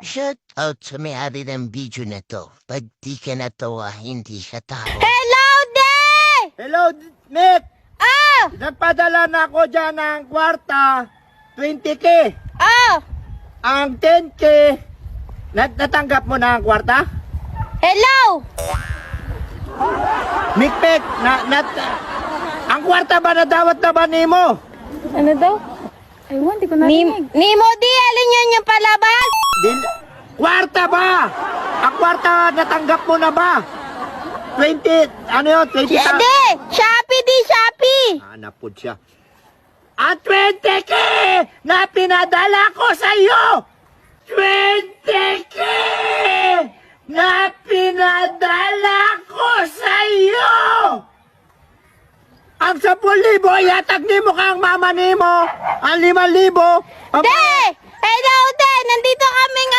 Shout out sa may-ari ng video na to. Pag di ka natawa, hindi siya tao. Hello, De! Hello, Nick! Oh! Nagpadala na ako dyan ng kwarta, 20K. Oh! Ang 10K, natanggap mo na ang kwarta? Hello! Mikpek, ang kwarta ba nadawat na ba nimo? Ano daw? Aywan, di ko narinig. Nimo, Di, alin yun yung palabas? Kwarta ba? Ang kwarta natanggap mo na ba? 20, ano yun? 20 De! Shopee, Di, Shopee! Hanap po siya. At 20K na pinadala ko sa iyo! 20K na pinadala ko sa iyo! Ang 10,000 yatag ni mo kang mama ni mo. Ang 5,000 De! Hello, De! Nandito kaming